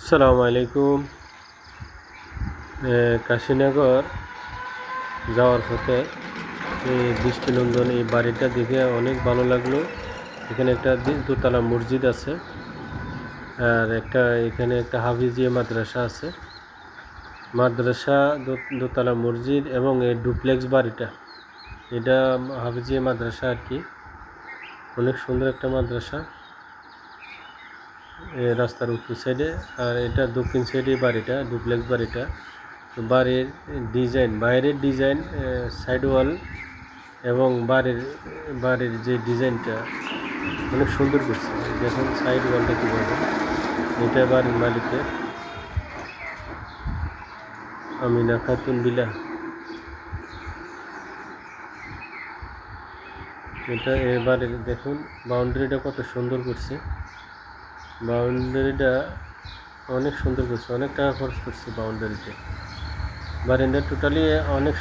আসসালামু আলাইকুম। কাশীনগর যাওয়ার পথে এই দৃষ্টিনন্দন এই বাড়িটা দেখে অনেক ভালো লাগলো। এখানে একটা দোতলা মসজিদ আছে, আর এখানে একটা হাফিজিয়া মাদ্রাসা আছে। মাদ্রাসা, দোতলা মসজিদ এবং এই ডুপ্লেক্স বাড়িটা, এটা হাফিজিয়া মাদ্রাসা আর কি। অনেক সুন্দর একটা মাদ্রাসা, রাস্তার উত্তর সাইডে, আর এটা দক্ষিণ সাইডে বাড়িটা, ডুপ্লেক্স বাড়িটা। তো বাড়ির ডিজাইন, বাইরের ডিজাইন, সাইড ওয়াল এবং বাড়ির যে ডিজাইনটা অনেক সুন্দর করছে। দেখুন সাইড ওয়ালটা কীভাবে, এটা বাড়ির মালিকের আমিনা খাতুন বিলা। এটা বাড়ির দেখুন বাউন্ডারিটা কত সুন্দর করছে, বাউন্ডারিটা অনেক সুন্দর করছে, অনেক টাকা খরচ করছে বাউন্ডারিতে। বারান্দা টোটালি অনেক